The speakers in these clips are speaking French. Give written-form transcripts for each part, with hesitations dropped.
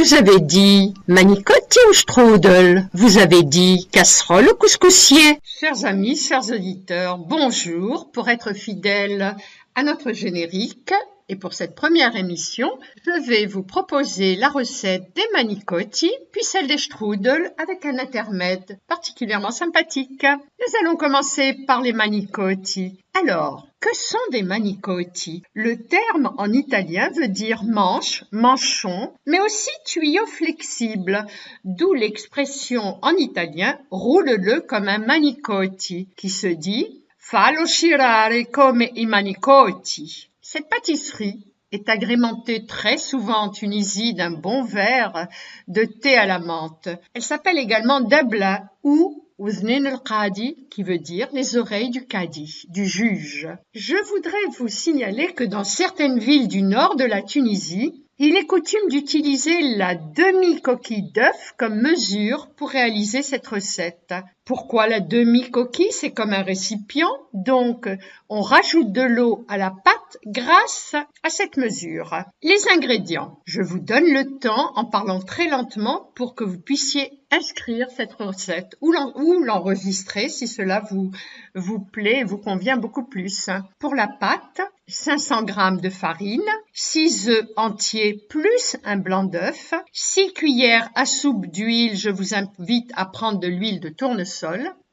Vous avez dit manicotti ou strudel? Vous avez dit casserole ou couscoussier? Chers amis, chers auditeurs, bonjour. Pour être fidèle à notre générique et pour cette première émission, je vais vous proposer la recette des manicotti, puis celle des strudel avec un intermède particulièrement sympathique. Nous allons commencer par les manicotti. Alors, que sont des manicotti? Le terme en italien veut dire manche, manchon, mais aussi tuyau flexible, d'où l'expression en italien roule-le comme un manicotti, qui se dit fallo girare come i manicotti. Cette pâtisserie est agrémentée très souvent en Tunisie d'un bon verre de thé à la menthe. Elle s'appelle également dabla ou Ouznin al-Qadi, qui veut dire les oreilles du Qadi, du juge. Je voudrais vous signaler que dans certaines villes du nord de la Tunisie, il est coutume d'utiliser la demi-coquille d'œuf comme mesure pour réaliser cette recette. Pourquoi la demi-coquille? C'est comme un récipient, donc on rajoute de l'eau à la pâte grâce à cette mesure. Les ingrédients, je vous donne le temps en parlant très lentement pour que vous puissiez inscrire cette recette ou l'enregistrer si cela vous plaît et vous convient beaucoup plus. Pour la pâte, 500 g de farine, 6 œufs entiers plus un blanc d'œuf, 6 cuillères à soupe d'huile, je vous invite à prendre de l'huile de tournesol,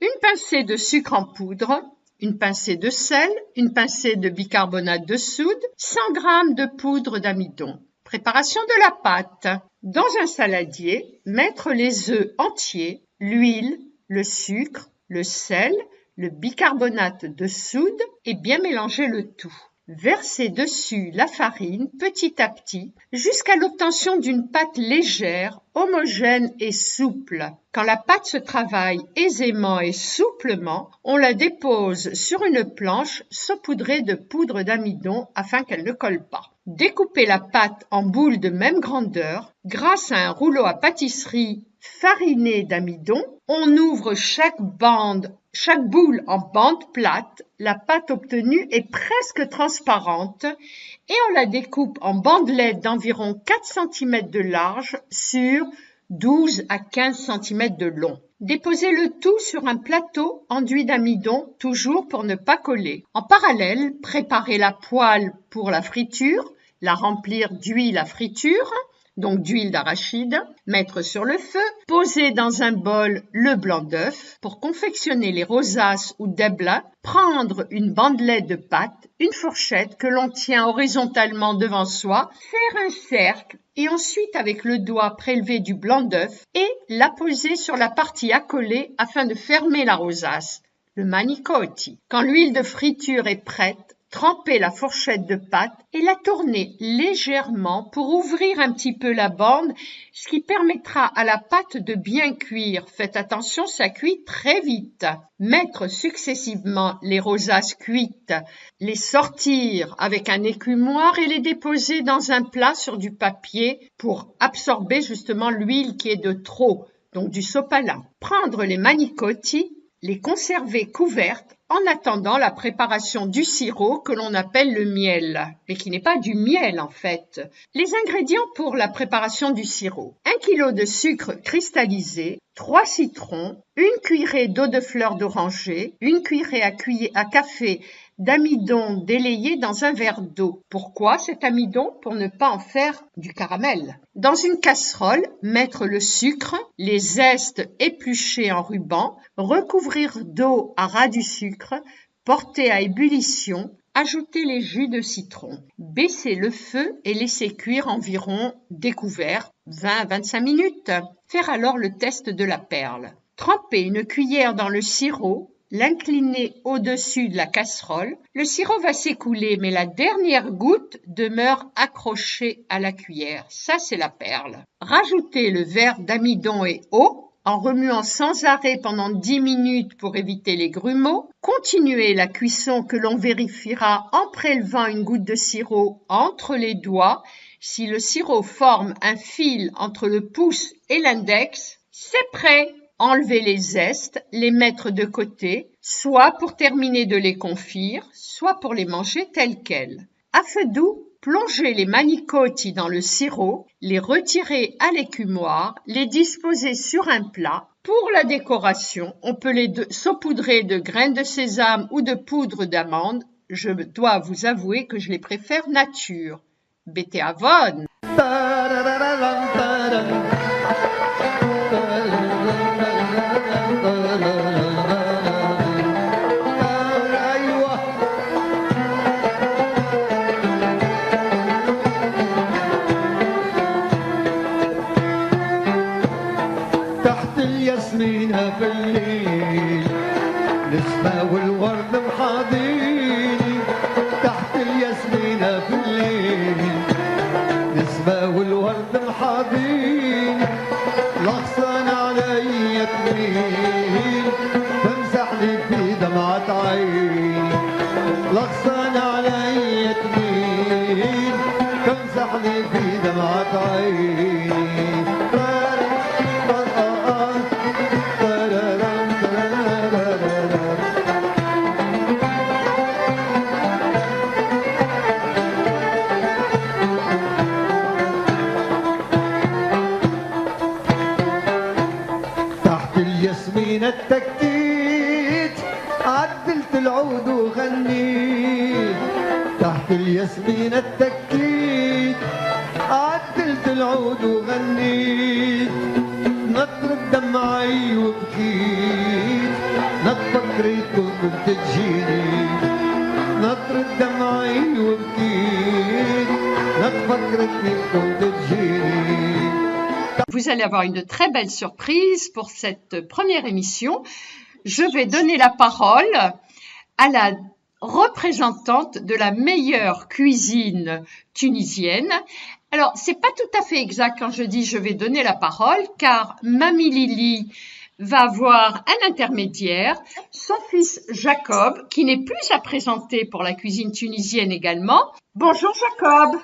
une pincée de sucre en poudre, une pincée de sel, une pincée de bicarbonate de soude, 100 g de poudre d'amidon. Préparation de la pâte. Dans un saladier, mettre les œufs entiers, l'huile, le sucre, le sel, le bicarbonate de soude et bien mélanger le tout. Verser dessus la farine petit à petit jusqu'à l'obtention d'une pâte légère, homogène et souple. Quand la pâte se travaille aisément et souplement, on la dépose sur une planche saupoudrée de poudre d'amidon afin qu'elle ne colle pas. Découpez la pâte en boules de même grandeur. Grâce à un rouleau à pâtisserie fariné d'amidon, on ouvre chaque boule en bande plate. La pâte obtenue est presque transparente et on la découpe en bandelettes d'environ 4 cm de large sur 12 à 15 cm de long. Déposez le tout sur un plateau enduit d'amidon, toujours pour ne pas coller. En parallèle, préparez la poêle pour la friture, la remplir d'huile à friture, donc d'huile d'arachide, mettre sur le feu, poser dans un bol le blanc d'œuf. Pour confectionner les rosaces ou debla, prendre une bandelette de pâte, une fourchette que l'on tient horizontalement devant soi, faire un cercle et ensuite avec le doigt prélever du blanc d'œuf et la poser sur la partie accolée afin de fermer la rosace, le manicotti. Quand l'huile de friture est prête, trempez la fourchette de pâte et la tournez légèrement pour ouvrir un petit peu la bande, ce qui permettra à la pâte de bien cuire. Faites attention, ça cuit très vite. Mettre successivement les rosaces cuites, les sortir avec un écumoire et les déposer dans un plat sur du papier pour absorber justement l'huile qui est de trop, donc du sopalin. Prendre les manicotti, les conserver couvertes en attendant la préparation du sirop que l'on appelle le miel, mais qui n'est pas du miel en fait. Les ingrédients pour la préparation du sirop. 1 kg de sucre cristallisé, 3 citrons, 1 cuillerée d'eau de fleur d'oranger, 1 cuillerée à café d'amidon délayé dans un verre d'eau. Pourquoi cet amidon? Pour ne pas en faire du caramel. Dans une casserole, mettre le sucre, les zestes épluchés en ruban, recouvrir d'eau à ras du sucre, porter à ébullition, ajouter les jus de citron, baisser le feu et laisser cuire environ découvert 20 à 25 minutes. Faire alors le test de la perle. Tremper une cuillère dans le sirop, l'incliner au-dessus de la casserole. Le sirop va s'écouler, mais la dernière goutte demeure accrochée à la cuillère. Ça, c'est la perle. Rajoutez le verre d'amidon et eau en remuant sans arrêt pendant 10 minutes pour éviter les grumeaux. Continuez la cuisson que l'on vérifiera en prélevant une goutte de sirop entre les doigts. Si le sirop forme un fil entre le pouce et l'index, c'est prêt. Enlevez les zestes, les mettre de côté, soit pour terminer de les confire, soit pour les manger tels quels. À feu doux, Plongez les manicotti dans le sirop, les retirer à l'écumoire, les disposer sur un plat. Pour la décoration, on peut les saupoudrer de graines de sésame ou de poudre d'amande. Je dois vous avouer que je les préfère nature. Bitte avon! ياسمينها في الليل نسمة والورد محاضيني تحت الياسمينة في الليل نسمة والورد محاضيني لغصان علي تميل تمسح لي في دمعة عيني لغصان علي تميل تمسح لي في دمعة عيني الياسمين التكتيت عدلت العود وغنيت تحت الياسمين التكتيت عدلت العود وغنيت نطرت دمعي وبكيت نتفكريت كنت تجيني نطرت دمعي وبكيت نتفكرتني كنت تجيني. Vous allez avoir une très belle surprise pour cette première émission. Je vais donner la parole à la représentante de la meilleure cuisine tunisienne. Alors, c'est pas tout à fait exact quand je dis je vais donner la parole, car Mamie Lili va avoir un intermédiaire, son fils Jacob, qui n'est plus à présenter pour la cuisine tunisienne également. Bonjour Jacob.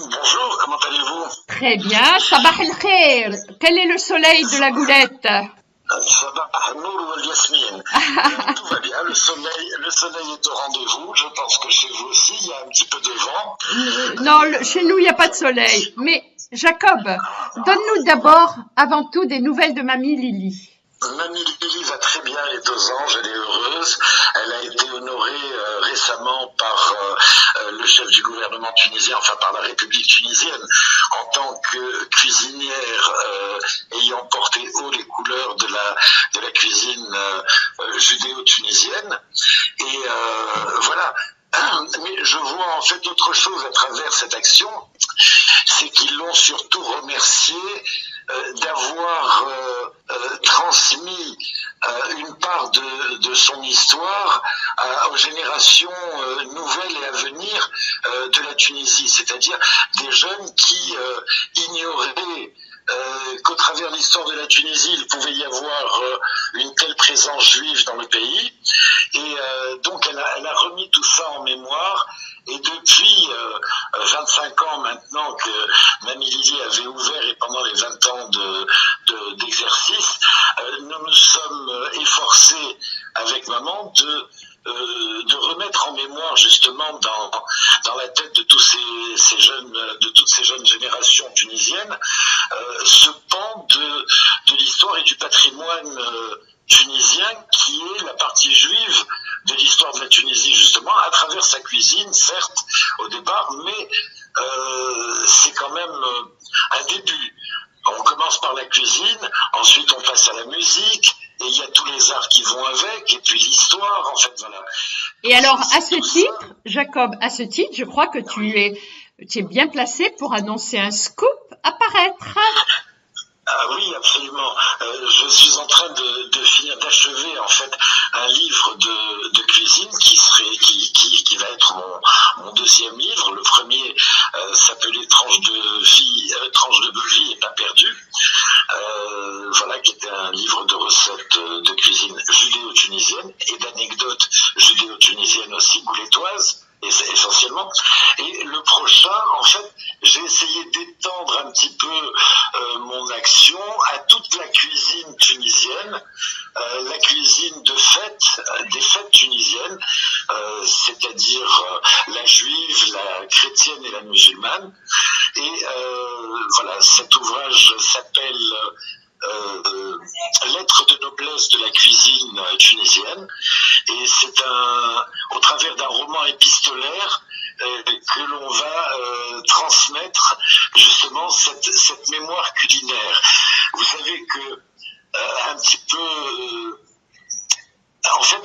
Bonjour, comment allez-vous? Très bien, sabah el-khair. Quel est le soleil de la Goulette? Sabah al-nour wal yasmin. Tout va bien, le soleil est au rendez-vous. Je pense que chez vous aussi, il y a un petit peu de vent. Non, chez nous, il n'y a pas de soleil. Mais Jacob, donne-nous d'abord, avant tout, des nouvelles de Mamie Lili. Mamie Lili va très bien, elle est aux anges, elle est heureuse. Elle a été honorée récemment par le chef du gouvernement tunisien, enfin par la République tunisienne, en tant que cuisinière ayant porté haut les couleurs de la cuisine judéo-tunisienne. Et voilà. Mais je vois en fait autre chose à travers cette action, c'est qu'ils l'ont surtout remercié d'avoir transmis une part de son histoire aux générations nouvelles et à venir de la Tunisie, c'est-à-dire des jeunes qui ignoraient qu'au travers de l'histoire de la Tunisie, il pouvait y avoir une telle présence juive dans le pays. Et donc elle a remis tout ça en mémoire. Et depuis 25 ans maintenant que Mamie Lili avait ouvert et pendant les 20 ans d'exercice, nous nous sommes efforcés avec maman de remettre en mémoire justement dans la tête de tous de toutes ces jeunes générations tunisiennes ce pan de l'histoire et du patrimoine tunisien qui est la partie juive de l'histoire de la Tunisie justement à travers sa cuisine certes au départ mais c'est quand même un début. On commence par la cuisine, ensuite on passe à la musique, et il y a tous les arts qui vont avec, et puis l'histoire, en fait, voilà. Et alors, à ce titre, Jacob, à ce titre, je crois que tu es bien placé pour annoncer un scoop à paraître. Ah oui, absolument. Je suis en train de finir d'achever en fait un livre de cuisine qui va être mon deuxième livre. Le premier s'appelait Tranche de vie et pas perdue. Voilà, qui était un livre de recettes de cuisine judéo-tunisienne et d'anecdotes judéo-tunisiennes aussi, goulettoises. Essentiellement. Et le prochain, en fait, j'ai essayé d'étendre un petit peu mon action à toute la cuisine tunisienne, la cuisine de fête, des fêtes tunisiennes. c'est-à-dire la juive, la chrétienne et la musulmane. Et voilà, cet ouvrage s'appelle Lettres de noblesse de la cuisine tunisienne, et c'est au travers d'un roman épistolaire que l'on va transmettre justement cette mémoire culinaire. Vous savez que un petit peu en fait,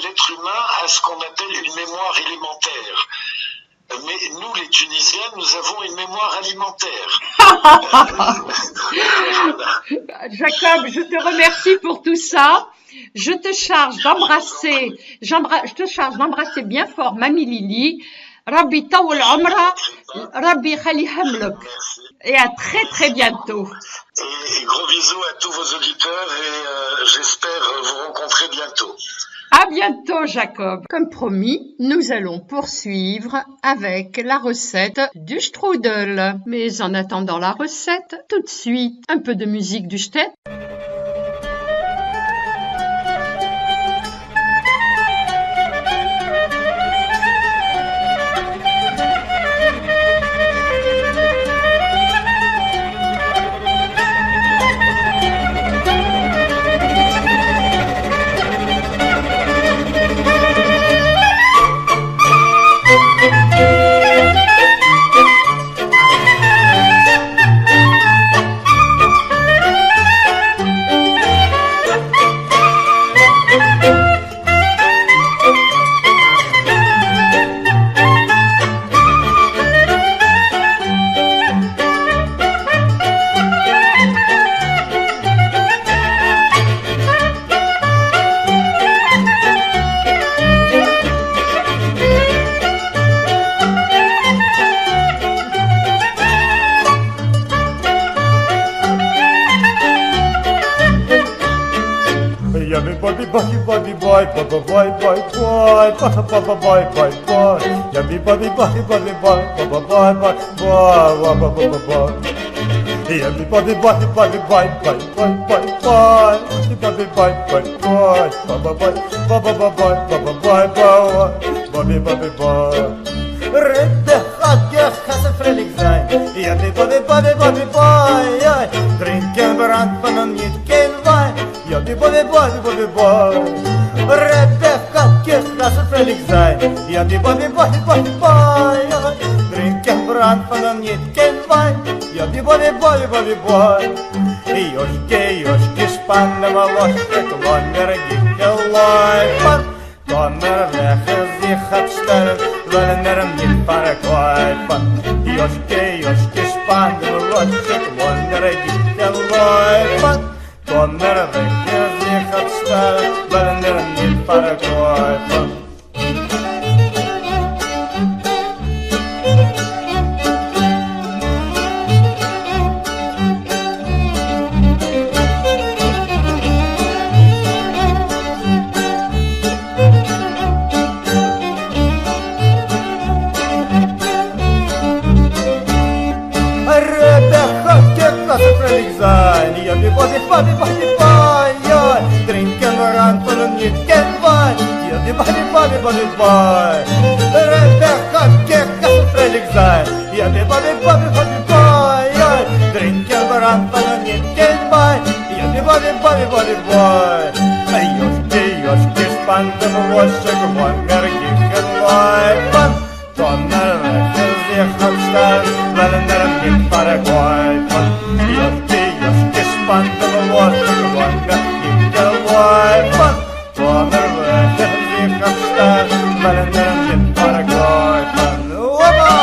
l'être humain a ce qu'on appelle une mémoire élémentaire. Mais nous, les Tunisiens, nous avons une mémoire alimentaire. Jacob, je te remercie pour tout ça. Je te charge d'embrasser bien fort Mamie Lili. Rabbi Tawul Omra, Rabbi Khali Hamlok. Et à très très bientôt. Et gros bisous à tous vos auditeurs et j'espère vous rencontrer bientôt. À bientôt, Jacob. Comme promis, nous allons poursuivre avec la recette du strudel. Mais en attendant la recette, tout de suite, un peu de musique du Stet. Yummy body boy, baba boy boy boy, baba baba boy boy boy. Yummy body boy baba boy boy boy, baba baba boy. Yummy body boy boy boy boy boy boy boy. Baba boy boy boy, baba boy baba boy baba boy boy, baba baba boy. Redde hagge hasa frelig sein. Yummy body boy boy boy. Drinken brand van een niet geen wijn. Ja, die body boy. Rebecca, kiss, lass es fröhlich sein. Ja, die body boy. Trinken brand van een niet geen wijn. Ja, die body boy. Joschke, spannen maar los. Ik wanneer ik lijf. Wanneer leggen zich gaat stellen. Willen hem niet verkwijfen. Joschke, spannen maar los. Ik wanneer ik lijf. Wanneer je zich gaat stellen, willen er niet verkwijfen. Rebecca, kijk als ze vredig zijn. Ja, die body. Drinken we aan van een niet ken wijn. Ja, die body. Rebecca, kijk als ze vredig zijn. Ja, die body. Drinken we aan van een niet ken wijn. Ja, die body. Joschke, spannen we los. Ik wanneer ik lijf. Wanneer je zich gaat stellen, willen er niet verkwijfen. Joschke, spannen we los. Ik wanneer ik lijf. Wanneer je zich gaat stellen, willen er niet verkwijfen. Hoppa!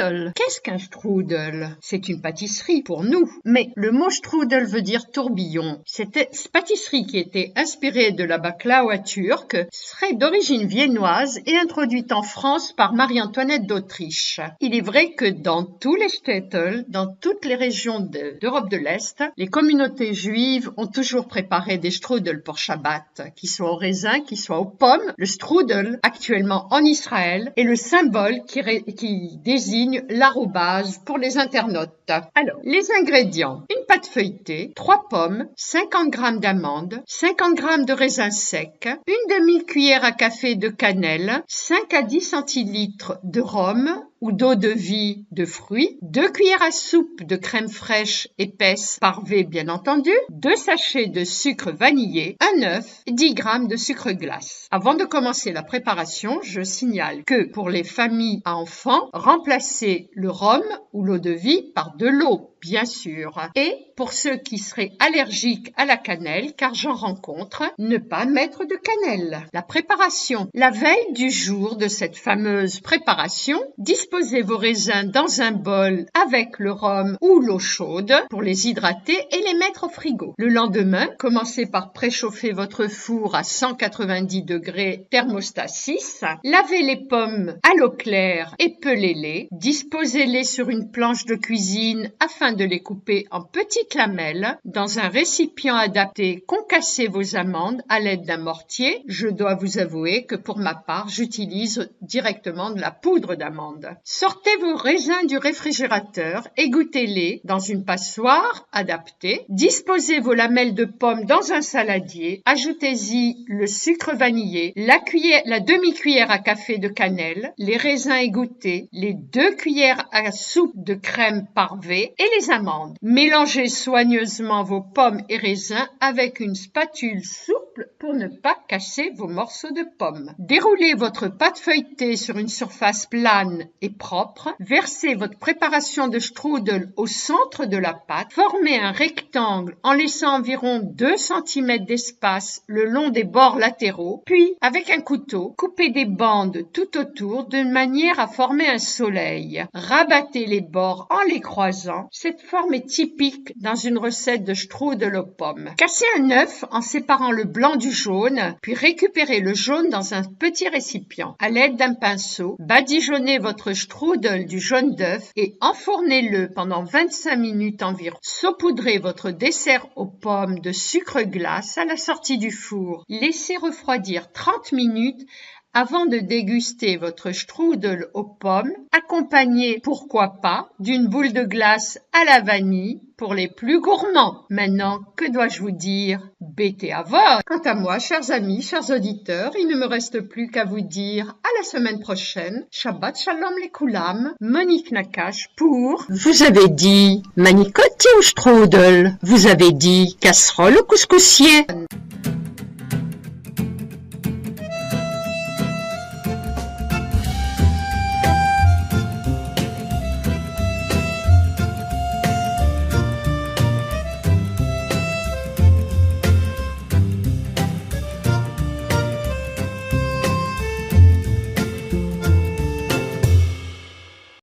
strudel. Qu'est-ce qu'un strudel? C'est une pâtisserie pour nous. Mais le mot strudel veut dire tourbillon. Cette pâtisserie qui était inspirée de la baklawa turque serait d'origine viennoise et introduite en France par Marie-Antoinette d'Autriche. Il est vrai que dans tous les shtetl, dans toutes les régions d'Europe de l'Est, les communautés juives ont toujours préparé des strudels pour Shabbat, qui soient au raisin, qui soient aux pommes. Le strudel, actuellement en Israël, est le symbole qui désigne l'arrobase pour les internautes. Alors, les ingrédients. Une pâte feuilletée, 3 pommes, 50 g d'amandes, 50 g de raisins secs, une demi-cuillère à café de cannelle, 5 à 10 centilitres de rhum ou d'eau de vie de fruits, 2 cuillères à soupe de crème fraîche épaisse parvée bien entendu, 2 sachets de sucre vanillé, un œuf, 10 g de sucre glace. Avant de commencer la préparation, je signale que pour les familles à enfants, remplacez le rhum ou l'eau de vie par de l'eau, bien sûr. Et pour ceux qui seraient allergiques à la cannelle, car j'en rencontre, ne pas mettre de cannelle. La préparation. La veille du jour de cette fameuse préparation, disposez vos raisins dans un bol avec le rhum ou l'eau chaude pour les hydrater et les mettre au frigo. Le lendemain, commencez par préchauffer votre four à 190 degrés thermostat 6. Lavez les pommes à l'eau claire et pelez-les. Disposez-les sur une planche de cuisine afin de les couper en petites lamelles. Dans un récipient adapté, concassez vos amandes à l'aide d'un mortier. Je dois vous avouer que pour ma part, j'utilise directement de la poudre d'amande. Sortez vos raisins du réfrigérateur, égouttez-les dans une passoire adaptée. Disposez vos lamelles de pommes dans un saladier. Ajoutez-y le sucre vanillé, la demi-cuillère à café de cannelle, les raisins égouttés, les 2 cuillères à soupe de crème parvée et les amandes. Mélangez soigneusement vos pommes et raisins avec une spatule souple pour ne pas casser vos morceaux de pommes. Déroulez votre pâte feuilletée sur une surface plane et propre. Versez votre préparation de strudel au centre de la pâte. Formez un rectangle en laissant environ 2 cm d'espace le long des bords latéraux. Puis, avec un couteau, coupez des bandes tout autour de manière à former un soleil. Rabattez les bords en les croisant. Cette forme est typique dans une recette de strudel aux pommes. Cassez un œuf en séparant le blanc du jaune, puis récupérez le jaune dans un petit récipient. À l'aide d'un pinceau, badigeonnez votre strudel du jaune d'œuf et enfournez-le pendant 25 minutes environ. Saupoudrez votre dessert aux pommes de sucre glace à la sortie du four. Laissez refroidir 30 minutes avant de déguster votre strudel aux pommes, accompagné, pourquoi pas, d'une boule de glace à la vanille pour les plus gourmands. Maintenant, que dois-je vous dire? Bêtez à votre. Quant à moi, chers amis, chers auditeurs, il ne me reste plus qu'à vous dire à la semaine prochaine. Shabbat Shalom les Koulam, Monique Nakache pour... Vous avez dit manicotti ou strudel? Vous avez dit casserole ou couscoussier?